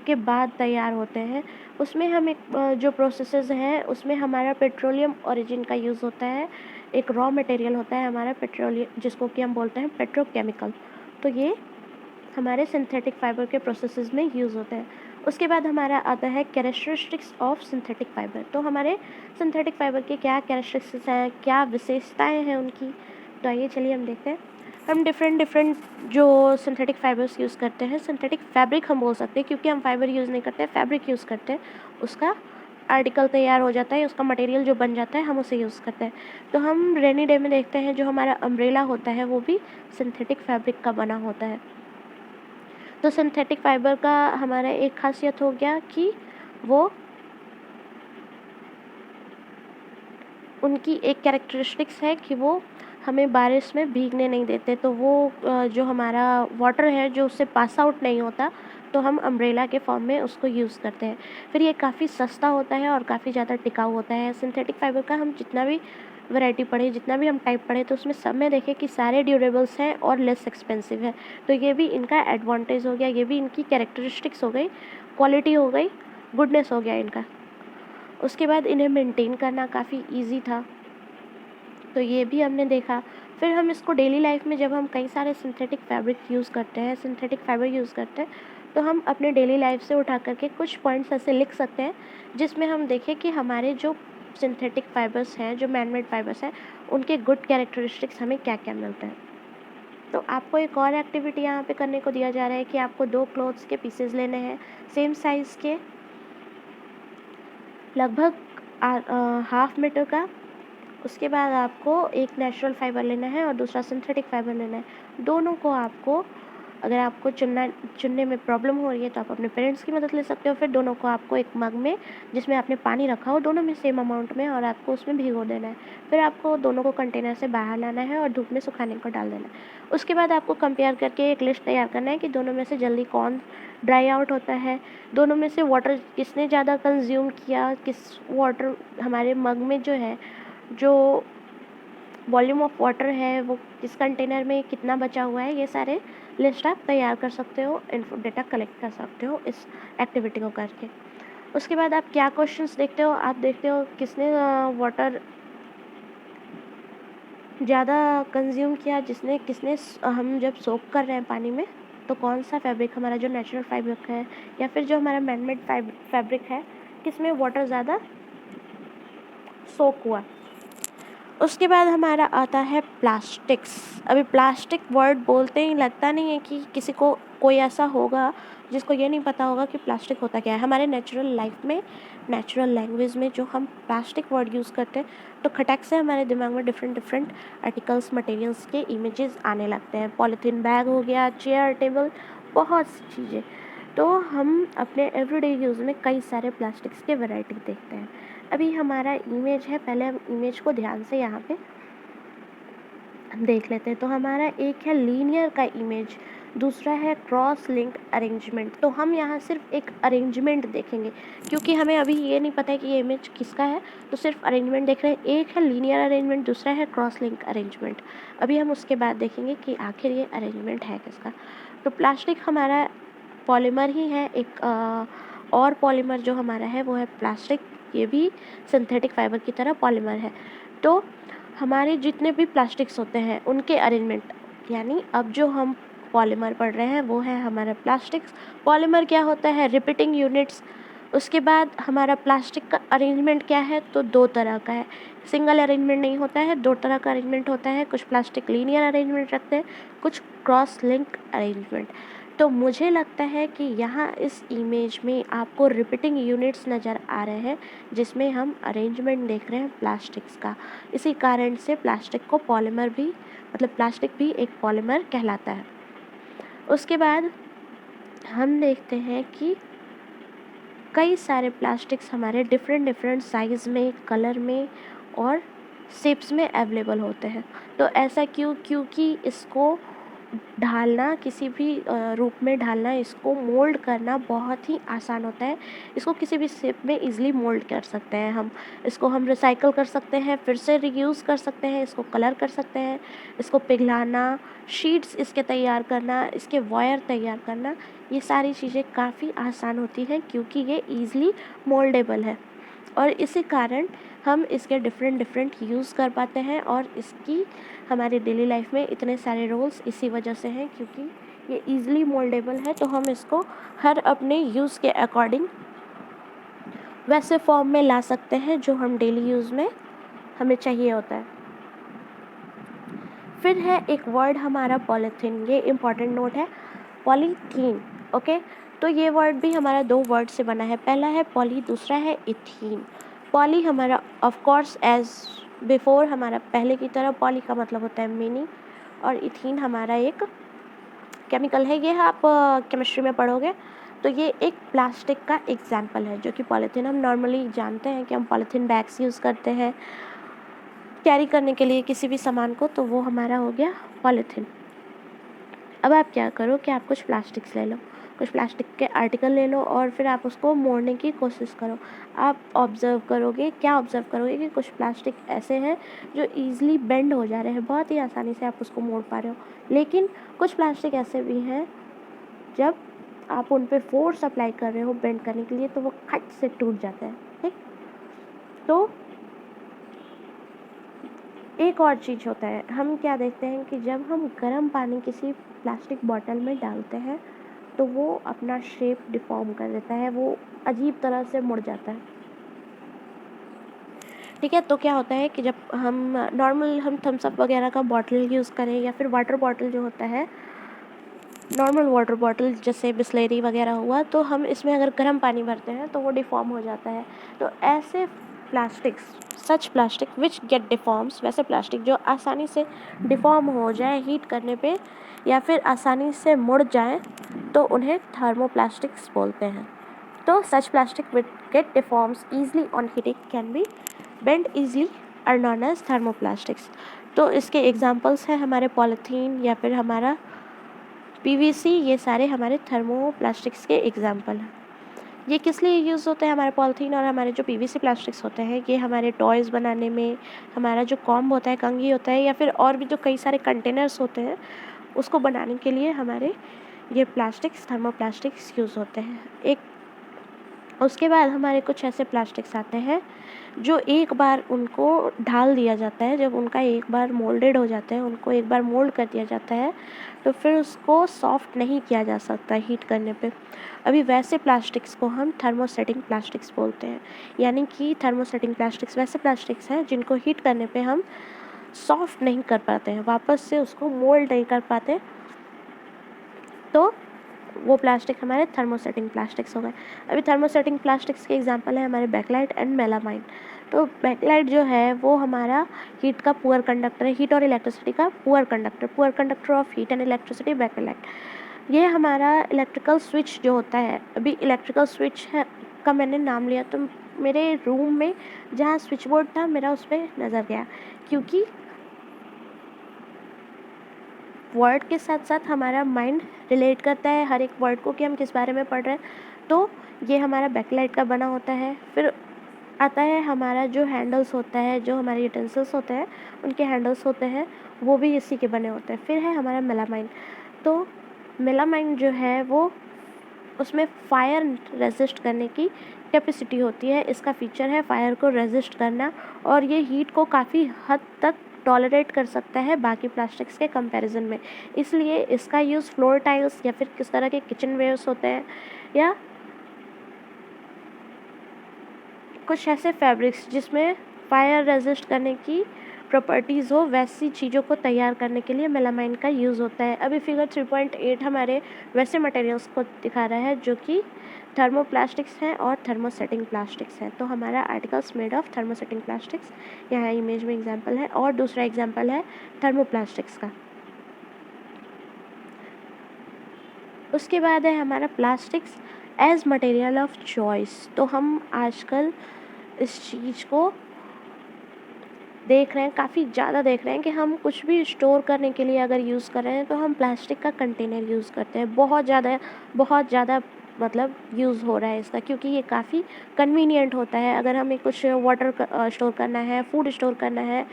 के बाद तैयार होते हैं। उसमें हम जो प्रोसेसेस हैं उसमें हमारा पेट्रोलियम ओरिजिन का यूज़ होता है, एक रॉ मटेरियल होता है हमारा पेट्रोलियम जिसको कि हम बोलते हैं पेट्रोकेमिकल। तो ये हमारे सिंथेटिक फाइबर के प्रोसेसेस में यूज़ होते हैं। उसके बाद हमारा आता है कैरेक्टरिस्टिक्स ऑफ सिंथेटिक फाइबर। तो हमारे सिंथेटिक फाइबर के क्या कैरेक्टरिस्टिक्स हैं, क्या विशेषताएं हैं उनकी, तो आइए चलिए हम देखते हैं। हम डिफरेंट जो सिंथेटिक फाइबर्स यूज़ करते हैं, सिंथेटिक फैब्रिक हम बोल सकते हैं, क्योंकि हम फाइबर यूज़ नहीं करते हैं, फैब्रिक यूज़ करते हैं। उसका आर्टिकल तैयार हो जाता है, उसका मटेरियल जो बन जाता है हम उसे यूज़ करते हैं। तो हम रेनी डे में देखते हैं जो हमारा अम्ब्रेला होता है वो भी सिंथेटिक फैब्रिक का बना होता है। तो सिंथेटिक फाइबर का हमारा एक खासियत हो गया कि वो उनकी एक कैरेक्टरिस्टिक्स है कि वो हमें बारिश में भीगने नहीं देते। तो वो जो हमारा वाटर है जो उससे पास आउट नहीं होता, तो हम अम्ब्रेला के फॉर्म में उसको यूज़ करते हैं। फिर ये काफ़ी सस्ता होता है और काफ़ी ज़्यादा टिकाऊ होता है। सिंथेटिक फाइबर का हम जितना भी वैरायटी पढ़े, जितना भी हम टाइप पढ़े, तो उसमें सब में देखें कि सारे ड्यूरेबल्स हैं और लेस एक्सपेंसिव है। तो ये भी इनका एडवांटेज हो गया, ये भी इनकी कैरेक्टरिस्टिक्स हो गई, क्वालिटी हो गई, गुडनेस हो गया इनका। उसके बाद इन्हें मेंटेन करना काफ़ी इजी था, तो ये भी हमने देखा। फिर हम इसको डेली लाइफ में जब हम कई सारे सिंथेटिक फैब्रिक यूज़ करते हैं, सिंथेटिक फाइबर यूज़ करते हैं, तो हम अपने डेली लाइफ से उठा करके कुछ पॉइंट्स ऐसे लिख सकते हैं जिसमें हम देखें कि हमारे जो सिंथेटिक फाइबर्स हैं, जो मैन मेड फाइबर्स हैं, उनके गुड कैरेक्टरिस्टिक्स हमें क्या क्या मिलते हैं। तो आपको एक और एक्टिविटी यहाँ पे करने को दिया जा रहा है कि आपको 2 क्लॉथ्स के पीसेस लेने हैं सेम साइज़ के, लगभग हाफ मीटर का। उसके बाद आपको एक नेचुरल फाइबर लेना है और दूसरा सिंथेटिक फाइबर लेना है। दोनों को आपको अगर आपको चुनने में प्रॉब्लम हो रही है तो आप अपने पेरेंट्स की मदद ले सकते हो। फिर दोनों को आपको एक मग में जिसमें आपने पानी रखा हो, दोनों में सेम अमाउंट में, और आपको उसमें भिगो देना है। फिर आपको दोनों को कंटेनर से बाहर लाना है और धूप में सुखाने को डाल देना है। उसके बाद आपको कंपेयर करके एक लिस्ट तैयार करना है कि दोनों में से जल्दी कौन ड्राई आउट होता है, दोनों में से वाटर किसने ज़्यादा कंज्यूम किया, किस वाटर हमारे मग में जो है, जो वॉल्यूम ऑफ वाटर है वो किस कंटेनर में कितना बचा हुआ है। ये सारे लिस्ट आप तैयार कर सकते हो, इनपुट डेटा कलेक्ट कर सकते हो इस एक्टिविटी को करके। उसके बाद आप क्या क्वेश्चंस देखते हो, आप देखते हो किसने वाटर ज़्यादा कंज्यूम किया, किसने हम जब सोक कर रहे हैं पानी में तो कौन सा फैब्रिक हमारा जो नेचुरल फैब्रिक है या फिर जो हमारा मैनमेड फैब्रिक है, किसमें वाटर ज़्यादा सोक हुआ। उसके बाद हमारा आता है प्लास्टिक्स। अभी प्लास्टिक वर्ड बोलते ही लगता नहीं है कि किसी को कोई ऐसा होगा जिसको ये नहीं पता होगा कि प्लास्टिक होता क्या है। हमारे नेचुरल लाइफ में, नेचुरल लैंग्वेज में जो हम प्लास्टिक वर्ड यूज़ करते हैं तो खटक से हमारे दिमाग में डिफरेंट आर्टिकल्स, मटेरियल्स के इमेजेस आने लगते हैं। पॉलीथीन बैग हो गया, चेयर, टेबल, बहुत सी चीज़ें। तो हम अपने एवरीडे यूज़ में कई सारे प्लास्टिक्स के वैरायटी देखते हैं। अभी हमारा इमेज है, पहले हम इमेज को ध्यान से यहाँ पे देख लेते हैं। तो हमारा एक है लीनियर का इमेज, दूसरा है क्रॉस लिंक अरेंजमेंट। तो हम यहाँ सिर्फ एक अरेंजमेंट देखेंगे क्योंकि हमें अभी ये नहीं पता है कि ये इमेज किसका है, तो सिर्फ अरेंजमेंट देख रहे हैं। एक है लीनियर अरेंजमेंट, दूसरा है क्रॉस लिंक अरेंजमेंट। अभी हम उसके बाद देखेंगे कि आखिर ये अरेंजमेंट है किसका। तो प्लास्टिक हमारा पॉलीमर ही है एक, और पॉलीमर जो हमारा है वो है प्लास्टिक। ये भी सिंथेटिक फाइबर की तरह पॉलीमर है। तो हमारे जितने भी प्लास्टिक्स होते हैं उनके अरेंजमेंट, यानी अब जो हम पॉलीमर पढ़ रहे हैं वो है हमारा प्लास्टिक्स। पॉलीमर क्या होता है, रिपीटिंग यूनिट्स। उसके बाद हमारा प्लास्टिक का अरेंजमेंट क्या है, तो दो तरह का है, सिंगल अरेंजमेंट नहीं होता है, दो तरह का अरेंजमेंट होता है। कुछ प्लास्टिक लीनियर अरेंजमेंट रखते हैं, कुछ क्रॉस लिंक अरेंजमेंट। तो मुझे लगता है कि यहाँ इस इमेज में आपको रिपीटिंग यूनिट्स नज़र आ रहे हैं जिसमें हम अरेंजमेंट देख रहे हैं प्लास्टिक्स का। इसी कारण से प्लास्टिक को पॉलीमर भी, मतलब प्लास्टिक भी एक पॉलीमर कहलाता है। उसके बाद हम देखते हैं कि कई सारे प्लास्टिक्स हमारे डिफरेंट साइज़ में, कलर में और शेप्स में अवेलेबल होते हैं। तो ऐसा क्यों, क्योंकि इसको ढालना, किसी भी रूप में ढालना, इसको मोल्ड करना बहुत ही आसान होता है। इसको किसी भी शेप में इजीली मोल्ड कर सकते हैं हम। इसको हम रिसाइकल कर सकते हैं, फिर से रीयूज़ कर सकते हैं, इसको कलर कर सकते हैं, इसको पिघलाना, शीट्स इसके तैयार करना, इसके वायर तैयार करना, ये सारी चीज़ें काफ़ी आसान होती हैं क्योंकि ये ईज़िली मोल्डेबल है। और इसी कारण हम इसके डिफरेंट यूज़ कर पाते हैं और इसकी हमारी डेली लाइफ में इतने सारे रोल्स इसी वजह से हैं क्योंकि ये ईज़िली मोल्डेबल है। तो हम इसको हर अपने यूज़ के अकॉर्डिंग वैसे फॉर्म में ला सकते हैं जो हम डेली यूज़ में हमें चाहिए होता है। फिर है एक वर्ड हमारा पॉलीथीन, ये इम्पॉर्टेंट नोट है, पॉलीथीन। ओके, तो ये वर्ड भी हमारा दो वर्ड से बना है, पहला है पॉली, दूसरा है इथीन। पॉली हमारा ऑफ कोर्स एज बिफोर, हमारा पहले की तरह, पॉली का मतलब होता है मेनी, और इथीन हमारा एक केमिकल है, ये आप केमिस्ट्री में पढ़ोगे। तो ये एक प्लास्टिक का एग्जाम्पल है जो कि पॉलीथीन, हम नॉर्मली जानते हैं कि हम पॉलीथीन बैग्स यूज़ करते हैं कैरी करने के लिए किसी भी सामान को, तो वो हमारा हो गया पॉलीथीन। अब आप क्या करो कि आप कुछ प्लास्टिक्स ले लो, कुछ प्लास्टिक के आर्टिकल ले लो और फिर आप उसको मोड़ने की कोशिश करो। आप ऑब्ज़र्व करोगे, क्या ऑब्ज़र्व करोगे कि कुछ प्लास्टिक ऐसे हैं जो ईज़िली बेंड हो जा रहे हैं, बहुत ही आसानी से आप उसको मोड़ पा रहे हो। लेकिन कुछ प्लास्टिक ऐसे भी हैं जब आप उन पर फोर्स अप्लाई कर रहे हो बेंड करने के लिए तो वो खट से टूट जाता है। ठीक, तो एक और चीज़ होता है, हम क्या देखते हैं कि जब हम गर्म पानी किसी प्लास्टिक बॉटल में डालते हैं तो वो अपना शेप डिफॉर्म कर देता है, वो अजीब तरह से मुड़ जाता है। ठीक है, तो क्या होता है कि जब हम नॉर्मल हम थम्स अप वगैरह का बॉटल यूज़ करें या फिर वाटर बॉटल जो होता है, नॉर्मल वाटर बॉटल जैसे बिस्लेरी वगैरह हुआ, तो हम इसमें अगर गर्म पानी भरते हैं तो वो डिफ़ॉर्म हो जाता है। तो ऐसे plastics, such plastic which get deforms, वैसे प्लास्टिक जो आसानी से डिफ़ॉर्म हो जाए हीट करने पे, या फिर आसानी से मुड़ जाएं तो उन्हें थर्मोप्लास्टिक्स बोलते हैं। तो सच plastic which get deforms easily on heating can be bent easily are known as thermoplastics। तो इसके एग्जांपल्स हैं हमारे पॉलीथीन या फिर हमारा पीवीसी, ये सारे हमारे थर्मोप्लास्टिक्स के एग्जांपल हैं। ये किस लिए यूज़ होते हैं? हमारे पॉलीथीन और हमारे जो पीवीसी प्लास्टिक्स होते हैं ये हमारे टॉयज़ बनाने में, हमारा जो कॉम्ब होता है, कंघी होता है, या फिर और भी जो कई सारे कंटेनर्स होते हैं उसको बनाने के लिए हमारे ये प्लास्टिक्स थर्मोप्लास्टिक्स यूज़ होते हैं। उसके बाद हमारे कुछ ऐसे प्लास्टिक्स आते हैं जो एक बार उनको ढाल दिया जाता है, जब उनका एक बार मोल्डेड हो जाता है, उनको एक बार मोल्ड कर दिया जाता है तो फिर उसको सॉफ्ट नहीं किया जा सकता हीट करने पे। अभी वैसे प्लास्टिक्स को हम थर्मोसेटिंग प्लास्टिक्स बोलते हैं। यानी कि थर्मोसेटिंग प्लास्टिक्स वैसे प्लास्टिक्स हैं जिनको हीट करने पे हम सॉफ्ट नहीं कर पाते हैं, वापस से उसको मोल्ड नहीं कर पाते, तो वो प्लास्टिक हमारे थर्मोसेटिंग प्लास्टिक्स हो गए। अभी थर्मोसेटिंग प्लास्टिक्स के एग्जांपल है हमारे बैकलाइट एंड मेलामाइन। तो बैकलाइट जो है वो हमारा हीट का पुअर कंडक्टर है, हीट और इलेक्ट्रिसिटी का poor conductor of heat and electricity bakelite. ये हमारा इलेक्ट्रिकल स्विच जो होता है, अभी इलेक्ट्रिकल स्विच है का मैंने नाम लिया तो मेरे रूम में जहाँ स्विच बोर्ड था मेरा उस पर नज़र गया, क्योंकि वर्ड के साथ साथ हमारा माइंड रिलेट करता है हर एक वर्ड को कि हम किस बारे में पढ़ रहे हैं। तो ये हमारा बैकलाइट का बना होता है। फिर आता है हमारा जो हैंडल्स होता है, जो हमारे यूटेंसिल्स होते हैं उनके हैंडल्स होते हैं वो भी इसी के बने होते हैं। फिर है हमारा मेलामाइन। तो मेलामाइन जो है वो उसमें फायर रेजिस्ट करने की कैपेसिटी होती है। इसका फीचर है फायर को रेजिस्ट करना, और ये हीट को काफ़ी हद तक टॉलरेट कर सकता है बाकी प्लास्टिक्स के कंपैरिजन में। इसलिए इसका यूज़ फ्लोर टाइल्स या फिर किस तरह के किचन वेयर्स होते हैं या कुछ ऐसे फैब्रिक्स जिसमें फायर रेजिस्ट करने की प्रॉपर्टीज़ हो, वैसी चीज़ों को तैयार करने के लिए मेलामाइन का यूज़ होता है। अभी फिगर 3.8 हमारे वैसे मटेरियल्स को दिखा रहा है जो कि थर्मोप्लास्टिक्स हैं और थर्मोसेटिंग प्लास्टिक्स हैं। तो हमारा articles made of thermosetting plastics यहाँ इमेज में एग्जांपल है, और दूसरा एग्जांपल है थर्मोप्लास्टिक्स का। उसके बाद है हमारा plastics as material of choice. तो हम आजकल इस चीज़ को देख रहे हैं, काफ़ी ज़्यादा देख रहे हैं कि हम कुछ भी स्टोर करने के लिए अगर यूज़ कर रहे हैं तो हम प्लास्टिक का कंटेनर यूज़ करते हैं। बहुत ज़्यादा मतलब यूज़ हो रहा है इसका, क्योंकि ये काफ़ी कन्वीनियंट होता है। अगर हमें कुछ वाटर स्टोर करना है, फूड स्टोर करना है,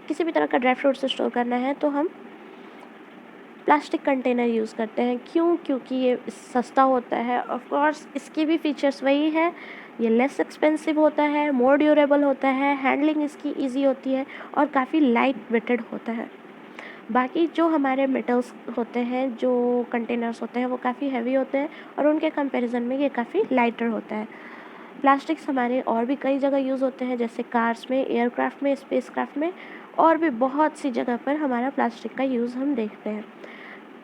किसी भी तरह का ड्राई फ्रूट्स स्टोर करना है तो हम प्लास्टिक कंटेनर यूज़ करते हैं। क्यों? क्योंकि ये सस्ता होता है। ऑफ कोर्स इसकी भी फीचर्स वही है, ये लेस एक्सपेंसिव होता है, मोर ड्यूरेबल होता है, हैंडलिंग इसकी इजी होती है और काफ़ी लाइट वेटेड होता है। बाकी जो हमारे मेटल्स होते हैं, जो कंटेनर्स होते हैं, वो काफ़ी हैवी होते हैं और उनके कंपैरिजन में ये काफ़ी लाइटर होता है। प्लास्टिक्स हमारे और भी कई जगह यूज़ होते हैं, जैसे कार्स में, एयरक्राफ्ट में, स्पेसक्राफ्ट में, और भी बहुत सी जगह पर हमारा प्लास्टिक का यूज़ हम देखते हैं।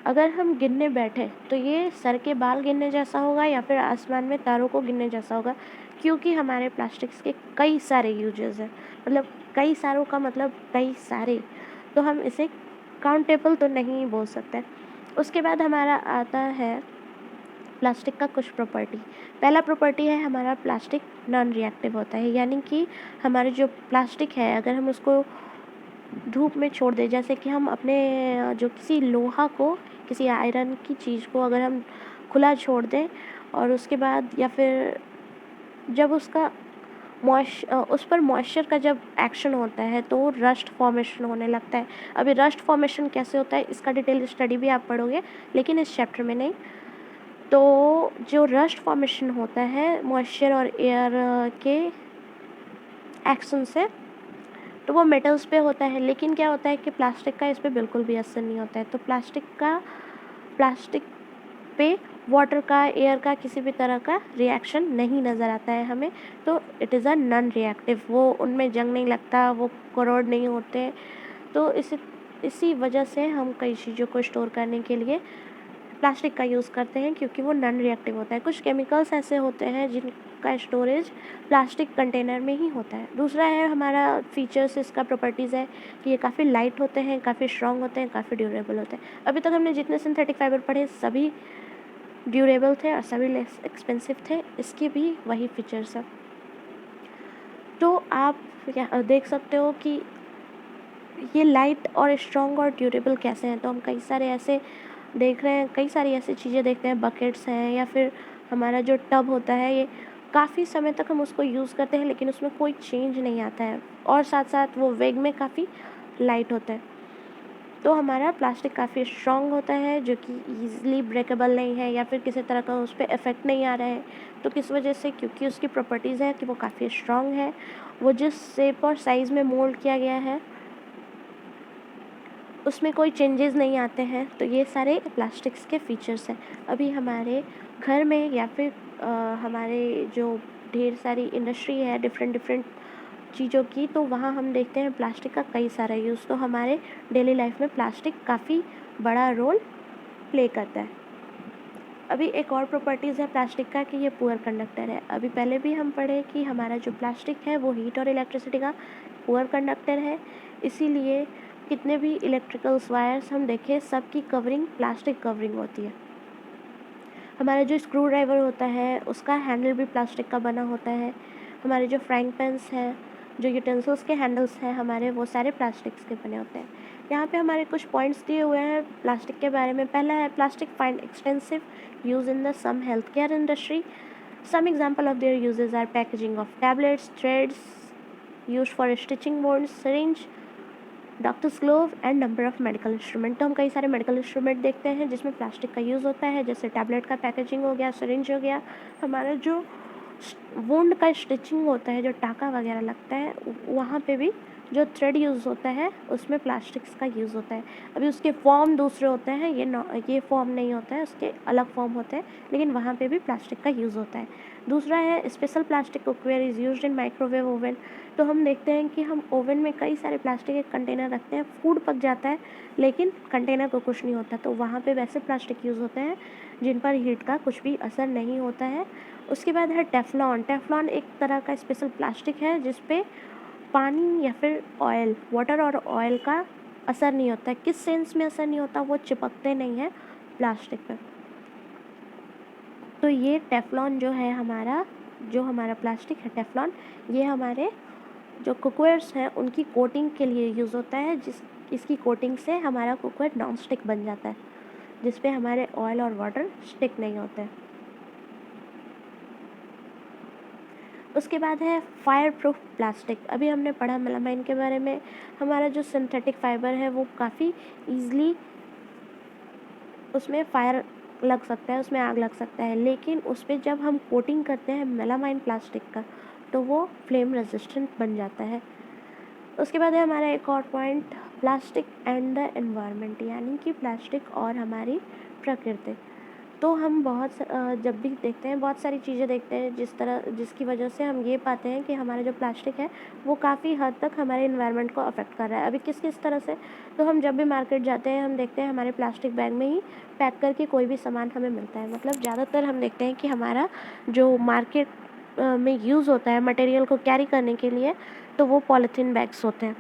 अगर हम गिनने बैठे तो ये सर के बाल गिनने जैसा होगा या फिर आसमान में तारों को गिनने जैसा होगा, क्योंकि हमारे प्लास्टिक्स के कई सारे यूजेस हैं। मतलब कई सारों का मतलब कई सारे, तो हम इसे काउंटेबल तो नहीं बोल सकते। उसके बाद हमारा आता है प्लास्टिक का कुछ प्रॉपर्टी। पहला प्रॉपर्टी है हमारा प्लास्टिक नॉन रिएक्टिव होता है, यानी कि हमारे जो प्लास्टिक है अगर हम उसको धूप में छोड़ दें, जैसे कि हम अपने जो किसी लोहा को, किसी आयरन की चीज़ को अगर हम खुला छोड़ दें और उसके बाद या फिर जब उसका उस पर मॉइस्चर का जब एक्शन होता है तो रस्ट फॉर्मेशन होने लगता है। अभी रस्ट फॉर्मेशन कैसे होता है इसका डिटेल स्टडी भी आप पढ़ोगे, लेकिन इस चैप्टर में नहीं। तो जो रस्ट फॉर्मेशन होता है मॉइस्चर और एयर के एक्शन से, तो वो मेटल्स पे होता है। लेकिन क्या होता है कि प्लास्टिक का इस पे बिल्कुल भी असर नहीं होता है। तो प्लास्टिक पे वाटर का, एयर का, किसी भी तरह का रिएक्शन नहीं नज़र आता है हमें। तो it is a non reactive, वो उनमें जंग नहीं लगता, वो करोड नहीं होते। तो इसी वजह से हम कई चीज़ों को स्टोर करने के लिए प्लास्टिक का यूज़ करते हैं क्योंकि वो नॉन रिएक्टिव होता है। कुछ केमिकल्स ऐसे होते हैं जिनका स्टोरेज प्लास्टिक कंटेनर में ही होता है। दूसरा है हमारा फीचर्स, इसका प्रॉपर्टीज़ है कि ये काफ़ी लाइट होते हैं, काफ़ी स्ट्रॉन्ग होते हैं, काफ़ी ड्यूरेबल होते हैं। अभी तक हमने जितने सिंथेटिक फाइबर पढ़े सभी ड्यूरेबल थे और सभी लेस एक्सपेंसिव थे, इसके भी वही फीचर्स हैं। तो आप देख सकते हो कि ये लाइट और स्ट्रॉन्ग और ड्यूरेबल कैसे हैं। तो हम कई सारे ऐसे देख रहे हैं, कई सारी ऐसी चीज़ें देखते हैं, बकेट्स हैं या फिर हमारा जो टब होता है, ये काफ़ी समय तक हम उसको यूज़ करते हैं लेकिन उसमें कोई चेंज नहीं आता है और साथ साथ वो वेग में काफ़ी लाइट होता है। तो हमारा प्लास्टिक काफ़ी स्ट्रॉन्ग होता है जो कि ईज़िली ब्रेकेबल नहीं है या फिर किसी तरह का उस पर इफ़ेक्ट नहीं आ रहा है। तो किस वजह से? क्योंकि उसकी प्रॉपर्टीज़ है कि वो काफ़ी स्ट्रॉन्ग है, वो जिस शेप और साइज़ में मोल्ड किया गया है उसमें कोई चेंजेस नहीं आते हैं। तो ये सारे प्लास्टिक्स के फीचर्स हैं। अभी हमारे घर में या फिर हमारे जो ढेर सारी इंडस्ट्री है डिफरेंट चीज़ों की, तो वहाँ हम देखते हैं प्लास्टिक का कई सारा यूज़। तो हमारे डेली लाइफ में प्लास्टिक काफ़ी बड़ा रोल प्ले करता है। अभी एक और प्रॉपर्टीज़ है प्लास्टिक का कि ये पुअर कंडक्टर है। अभी पहले भी हम पढ़े कि हमारा जो प्लास्टिक है वो हीट और इलेक्ट्रिसिटी का पुअर कंडक्टर है, इसीलिए कितने भी इलेक्ट्रिकल्स वायर्स हम देखें सबकी कवरिंग प्लास्टिक कवरिंग होती है। हमारा जो स्क्रू ड्राइवर होता है उसका हैंडल भी प्लास्टिक का बना होता है। हमारे जो फ्राइंग पैन्स हैं, जो यूटेंसिल्स के हैंडल्स हैं हमारे, वो सारे प्लास्टिक्स के बने होते हैं। यहाँ पे हमारे कुछ पॉइंट्स दिए हुए हैं प्लास्टिक के बारे में। पहला है plastic find extensive use in the some health care industry. Some example of their usages are packaging of tablets, threads use for stitching wounds, syringe, doctors glove and number of medical instrument. तो हम कई सारे medical instrument देखते हैं जिसमें plastic का use होता है, जैसे टैबलेट का पैकेजिंग हो गया, सिरिंज हो गया। हमारा जो वुंड का स्टिचिंग होता है, जो टाँका वगैरह लगता है, वहाँ पे भी जो थ्रेड यूज़ होता है उसमें प्लास्टिक्स का यूज़ होता है। अभी उसके फॉर्म दूसरे होते हैं, ये फॉर्म नहीं होता है, उसके अलग फॉर्म होते हैं, लेकिन वहाँ पे भी प्लास्टिक का यूज़ होता है। दूसरा है special plastic cookware is used in microwave oven. तो हम देखते हैं कि हम ओवन में कई सारे प्लास्टिक के कंटेनर रखते हैं, फूड पक जाता है लेकिन कंटेनर को कुछ नहीं होता, तो वहाँ पे वैसे प्लास्टिक यूज़ होते हैं जिन पर हीट का कुछ भी असर नहीं होता है। उसके बाद है टेफ्लॉन। टेफ्लॉन एक तरह का स्पेशल प्लास्टिक है जिस पे पानी या फिर ऑयल, वाटर और ऑयल का असर नहीं होता है। किस सेंस में असर नहीं होता? वो चिपकते नहीं हैं प्लास्टिक पे। तो ये टेफ्लॉन जो है हमारा प्लास्टिक है टेफ्लॉन, ये हमारे जो कुकवेयर्स हैं उनकी कोटिंग के लिए यूज़ होता है। इसकी कोटिंग से हमारा कुकवेयर नॉन स्टिक बन जाता है, जिस पे हमारे ऑयल और वाटर स्टिक नहीं होते हैं। उसके बाद है फायर प्रूफ प्लास्टिक। अभी हमने पढ़ा मेलामाइन के बारे में। हमारा जो सिंथेटिक फाइबर है वो काफ़ी ईज़िली उसमें फायर लग सकता है, उसमें आग लग सकता है, लेकिन उस पर जब हम कोटिंग करते हैं मेलामाइन प्लास्टिक का तो वो फ्लेम रेजिस्टेंट बन जाता है। उसके बाद है हमारा एक और point, plastic and the environment, यानी कि प्लास्टिक और हमारी प्रकृति। तो हम जब भी देखते हैं बहुत सारी चीज़ें देखते हैं जिसकी वजह से हम ये पाते हैं कि हमारा जो प्लास्टिक है वो काफ़ी हद तक हमारे एनवायरनमेंट को अफेक्ट कर रहा है। अभी किस तरह से? तो हम जब भी मार्केट जाते हैं हम देखते हैं हमारे प्लास्टिक बैग में ही पैक करके कोई भी सामान हमें मिलता है। मतलब ज़्यादातर हम देखते हैं कि हमारा जो मार्केट में यूज़ होता है मटेरियल को कैरी करने के लिए, तो वो पॉलीथीन बैग्स होते हैं।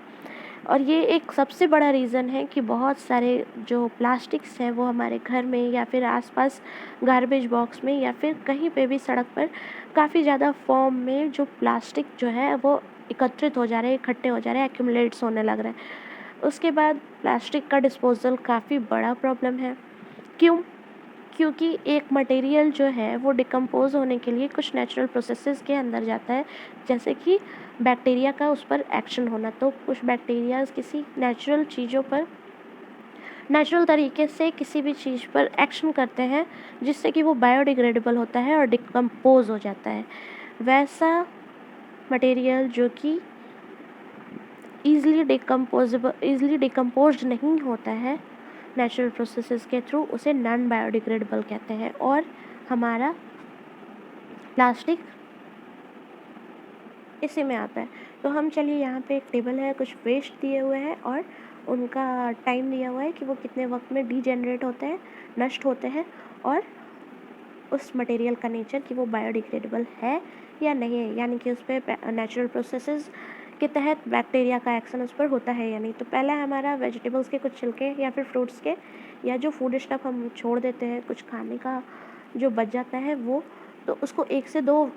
और ये एक सबसे बड़ा रीज़न है कि बहुत सारे जो प्लास्टिक्स हैं वो हमारे घर में या फिर आसपास गार्बेज बॉक्स में या फिर कहीं पे भी सड़क पर काफ़ी ज़्यादा फॉर्म में जो प्लास्टिक जो है वो एकत्रित हो जा रहे हैं, इकट्ठे हो जा रहे हैं, एक्यूमुलेट्स होने लग रहे हैं। उसके बाद प्लास्टिक का डिस्पोज़ल काफ़ी बड़ा प्रॉब्लम है। क्यों? क्योंकि एक मटेरियल जो है वो डिकम्पोज़ होने के लिए कुछ नेचुरल प्रोसेसेस के अंदर जाता है, जैसे कि बैक्टीरिया का उस पर एक्शन होना। तो कुछ बैक्टीरियाज किसी नेचुरल तरीके से किसी भी चीज़ पर एक्शन करते हैं जिससे कि वो बायोडिग्रेडेबल होता है और डिकम्पोज़ हो जाता है। वैसा मटेरियल जो कि ईज़िली डिकम्पोज्ड नहीं होता है नेचुरल प्रोसेसेस के थ्रू, उसे नॉन बायोडिग्रेडेबल कहते हैं। और हमारा प्लास्टिक इसी में आता है। तो हम चलिए यहाँ पे एक टेबल है, कुछ वेस्ट दिए हुए हैं और उनका टाइम दिया हुआ है कि वो कितने वक्त में डीजेनरेट होते हैं, नष्ट होते हैं, और उस मटेरियल का नेचर कि वो बायोडिग्रेडेबल है या नहीं है, यानी कि उस पर नेचुरल प्रोसेसेस के तहत बैक्टीरिया का एक्शन उस पर होता है या नहीं। तो पहला हमारा वेजिटेबल्स के कुछ छिलके या फिर फ्रूट्स के या जो फूड स्टफ हम छोड़ देते हैं, कुछ खाने का जो बच जाता है वो, तो उसको 1 से 2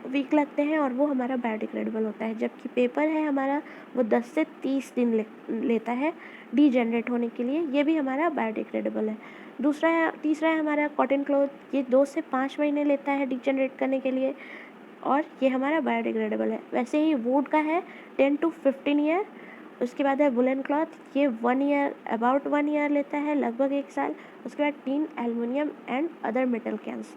वीक लगते हैं और वो हमारा बायोडिग्रेडेबल होता है। जबकि पेपर है हमारा, वो 10 से 30 दिन लेता है डीजेनरेट होने के लिए, ये भी हमारा बायोडिग्रेडेबल है। तीसरा है हमारा कॉटन क्लॉथ, ये 2 से 5 महीने लेता है डीजेनरेट करने के लिए और ये हमारा बायोडिग्रेडेबल है। वैसे ही वुड का है 10 to 15 ईयर। उसके बाद है वुलन क्लॉथ, ये 1 ईयर, अबाउट 1 ईयर लेता है, लगभग 1 साल। उसके बाद tin, aluminium and other metal cans.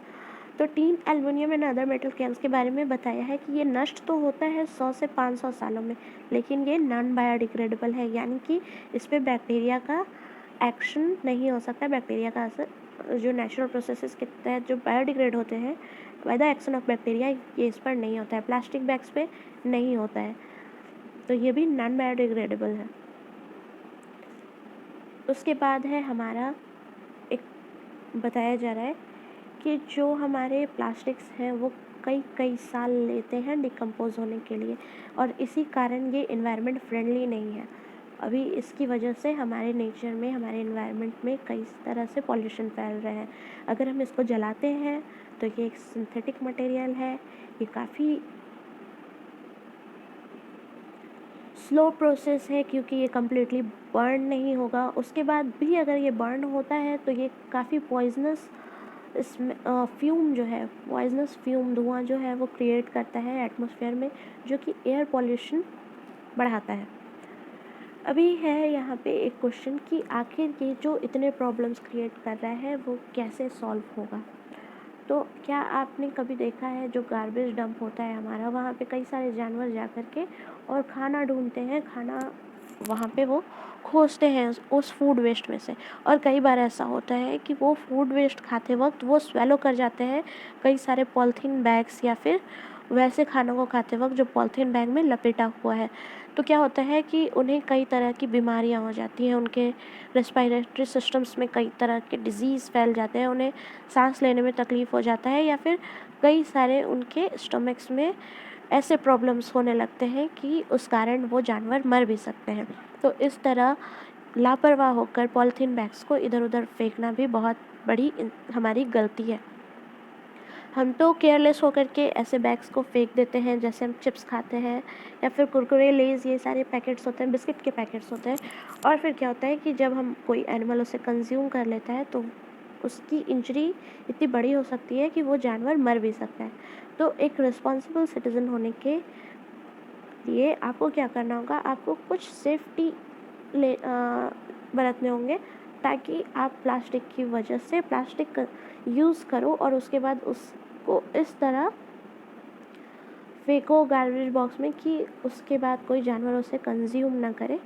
तो tin, aluminium and other metal cans के बारे में बताया है कि ये नष्ट तो होता है 100 से 500 सालों में, लेकिन ये नॉन बायोडिग्रेडेबल है, यानी कि इस पर बैक्टीरिया का एक्शन नहीं हो सकता। बैक्टीरिया का असर जो नेचुरल प्रोसेसेस के तहत जो बायोडिग्रेड होते हैं by the action of bacteria, ये इस पर नहीं होता है, प्लास्टिक बैग्स पे नहीं होता है, तो ये भी नॉन बायोडिग्रेडेबल है। उसके बाद है हमारा एक बताया जा रहा है कि जो हमारे प्लास्टिक्स हैं वो कई कई साल लेते हैं डिकम्पोज होने के लिए, और इसी कारण ये इन्वायरमेंट फ्रेंडली नहीं है। अभी इसकी वजह से हमारे नेचर में, हमारे इन्वायरमेंट में कई तरह से पॉल्यूशन फैल रहे हैं। अगर हम इसको जलाते हैं तो ये एक सिंथेटिक मटेरियल है, ये काफ़ी स्लो प्रोसेस है क्योंकि ये कम्प्लीटली बर्न नहीं होगा। उसके बाद भी अगर ये बर्न होता है तो ये काफ़ी पॉइजनस, इसमें फ्यूम जो है, पॉइजनस फ्यूम, धुआं जो है वो क्रिएट करता है एटमॉस्फेयर में, जो कि एयर पॉल्यूशन बढ़ाता है। अभी है यहाँ पे एक क्वेश्चन कि आखिर ये जो इतने प्रॉब्लम्स क्रिएट कर रहा है वो कैसे सॉल्व होगा। तो क्या आपने कभी देखा है जो गार्बेज डंप होता है हमारा, वहाँ पे कई सारे जानवर जा कर के और खाना ढूंढते हैं, खाना वहाँ पे वो खोजते हैं उस फूड वेस्ट में से, और कई बार ऐसा होता है कि वो फूड वेस्ट खाते वक्त वो स्वेलो कर जाते हैं कई सारे पॉलीथीन बैग्स या फिर वैसे खानों को खाते वक्त जो पॉलीथीन बैग में लपेटा हुआ है। तो क्या होता है कि उन्हें कई तरह की बीमारियां हो जाती हैं, उनके रेस्पिरेटरी सिस्टम्स में कई तरह के डिजीज़ फैल जाते हैं, उन्हें सांस लेने में तकलीफ़ हो जाता है, या फिर कई सारे उनके स्टमक्स में ऐसे प्रॉब्लम्स होने लगते हैं कि उस कारण वो जानवर मर भी सकते हैं। तो इस तरह लापरवाह होकर पॉलीथीन बैग्स को इधर उधर फेंकना भी बहुत बड़ी हमारी गलती है। हम तो केयरलेस होकर के ऐसे बैग्स को फेंक देते हैं, जैसे हम चिप्स खाते हैं या फिर कुरकुरे, लेज़, ये सारे पैकेट्स होते हैं, बिस्किट के पैकेट्स होते हैं, और फिर क्या होता है कि जब हम कोई एनिमल उसे कंज्यूम कर लेता है तो उसकी इंजरी इतनी बड़ी हो सकती है कि वो जानवर मर भी सकता है। तो एक रिस्पॉन्सिबल सिटीज़न होने के लिए आपको क्या करना होगा, आपको कुछ सेफ्टी बरतने होंगे, ताकि आप प्लास्टिक की वजह से प्लास्टिक यूज़ करो और उसके बाद उसको इस तरह फेंको गार्बेज बॉक्स में कि उसके बाद कोई जानवर उसे कंज्यूम ना करे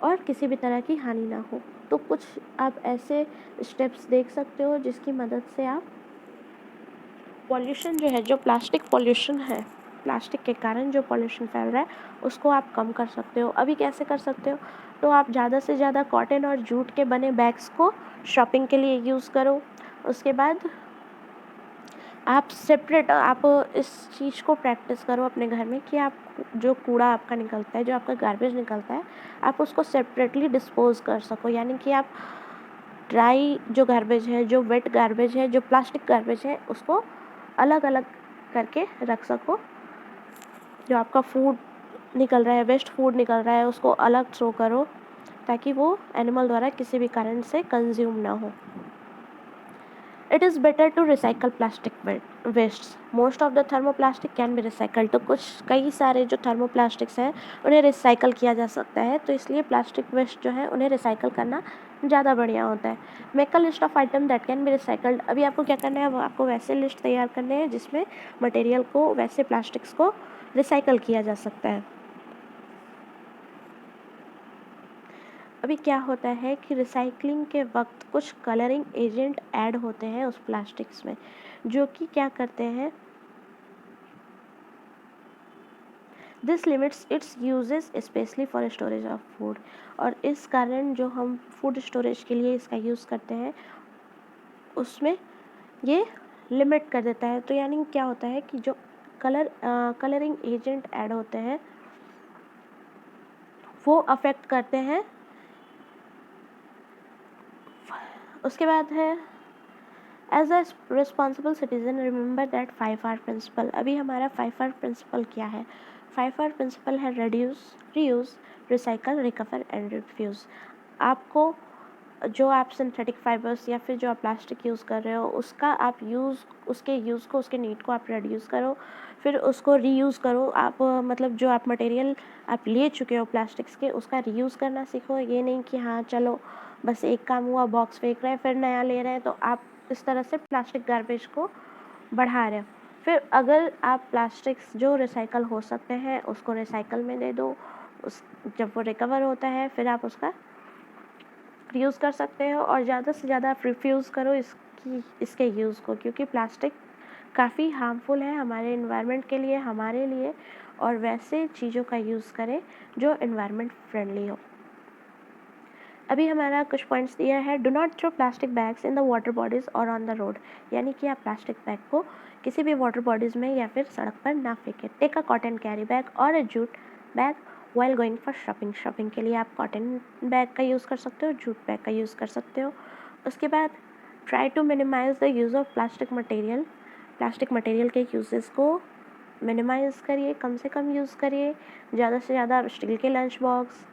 और किसी भी तरह की हानि ना हो। तो कुछ आप ऐसे स्टेप्स देख सकते हो जिसकी मदद से आप पॉल्यूशन जो है, जो प्लास्टिक पॉल्यूशन है, प्लास्टिक के कारण जो पॉल्यूशन फैल रहा है उसको आप कम कर सकते हो। अभी कैसे कर सकते हो, तो आप ज़्यादा से ज़्यादा कॉटन और जूट के बने बैग्स को शॉपिंग के लिए यूज़ करो। उसके बाद आप सेपरेट, आप इस चीज़ को प्रैक्टिस करो अपने घर में कि आप जो कूड़ा आपका निकलता है, जो आपका गार्बेज निकलता है, आप उसको सेपरेटली डिस्पोज कर सको। यानी कि आप ड्राई जो गार्बेज है, जो वेट गार्बेज है, जो प्लास्टिक गार्बेज है, उसको अलग अलग करके रख सको। जो आपका फूड निकल रहा है, वेस्ट फूड निकल रहा है, उसको अलग थ्रो करो ताकि वो एनिमल द्वारा किसी भी कारण से कंज्यूम ना हो। It is better to recycle plastic wastes, most of the thermoplastic can be recycled. तो कई सारे जो थर्मोप्लास्टिक्स हैं उन्हें रिसाइकल किया जा सकता है, तो इसलिए प्लास्टिक वेस्ट जो है उन्हें रिसाइकल करना ज़्यादा बढ़िया होता है। Make a list of item that can be recycled. अभी आपको क्या करना है, वो आपको वैसे लिस्ट तैयार करने हैं जिसमें मटेरियल को, वैसे प्लास्टिक्स को रिसाइकल किया जा सकता है। अभी क्या होता है कि रिसाइकलिंग के वक्त कुछ कलरिंग एजेंट ऐड होते हैं उस प्लास्टिक्स में, जो कि क्या करते हैं, this limits it's uses specially for storage of food. और इस कारण जो हम फूड स्टोरेज के लिए इसका यूज़ करते हैं उसमें ये लिमिट कर देता है। तो यानी क्या होता है कि जो कलरिंग एजेंट ऐड होते हैं वो अफेक्ट करते हैं। उसके बाद है as a responsible citizen remember that 5R principle. अभी हमारा 5R प्रिंसिपल क्या है? 5R प्रिंसिपल है reduce, reuse, recycle, recover and refuse. आपको जो आप सिंथेटिक फाइबर्स या फिर जो आप प्लास्टिक यूज़ कर रहे हो उसका आप उसके यूज़ को, उसके नीड को आप रिड्यूस करो, फिर उसको रीयूज़ करो। आप मतलब जो आप मटेरियल आप ले चुके हो प्लास्टिक्स के उसका रीयूज़ करना सीखो। ये नहीं कि हाँ चलो बस एक काम हुआ, बॉक्स फेंक रहे हैं फिर नया ले रहे हैं, तो आप इस तरह से प्लास्टिक गार्बेज को बढ़ा रहे हो। फिर अगर आप प्लास्टिक्स जो रिसाइकल हो सकते हैं उसको रिसाइकल में दे दो, उस जब वो रिकवर होता है फिर आप उसका यूज़ कर सकते हो। और ज़्यादा से ज़्यादा आप रिफ्यूज़ करो इसके यूज़ को, क्योंकि प्लास्टिक काफ़ी हार्मफुल है हमारे इन्वायरमेंट के लिए, हमारे लिए। और वैसे चीज़ों का यूज़ करें जो इन्वायरमेंट फ्रेंडली हो। अभी हमारा कुछ पॉइंट्स दिया है। Do not throw plastic bags in the water bodies और ऑन द रोड। यानी कि आप प्लास्टिक बैग को किसी भी वाटर बॉडीज़ में या फिर सड़क पर ना फेंकें। Take a cotton carry bag और a jute bag while going for shopping. Shopping के लिए आप कॉटन बैग का यूज़ कर सकते हो, जूट बैग का यूज़ कर सकते हो। उसके बाद try to minimise the use of plastic material. Plastic material के यूजेस को मिनिमाइज़ करिए, कम से कम यूज़ करिए। ज़्यादा से ज़्यादा स्टील के लंच बॉक्स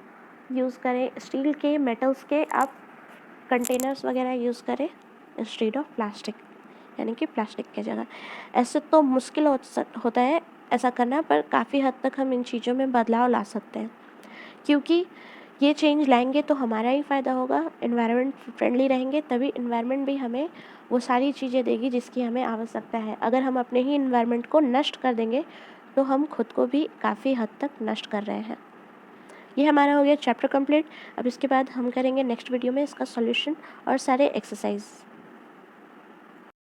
यूज़ करें, स्टील के, मेटल्स के आप कंटेनर्स वगैरह यूज़ करें इंस्टेड ऑफ प्लास्टिक, यानी कि प्लास्टिक की जगह। ऐसे तो मुश्किल होता है ऐसा करना, पर काफ़ी हद तक हम इन चीज़ों में बदलाव ला सकते हैं, क्योंकि ये चेंज लाएंगे तो हमारा ही फ़ायदा होगा। एनवायरनमेंट फ्रेंडली रहेंगे तभी एनवायरनमेंट भी हमें वो सारी चीज़ें देगी जिसकी हमें आवश्यकता है। अगर हम अपने ही एनवायरनमेंट को नष्ट कर देंगे तो हम खुद को भी काफ़ी हद तक नष्ट कर रहे हैं। ये हमारा हो गया चैप्टर कंप्लीट। अब इसके बाद हम करेंगे नेक्स्ट वीडियो में इसका सॉल्यूशन और सारे एक्सरसाइज।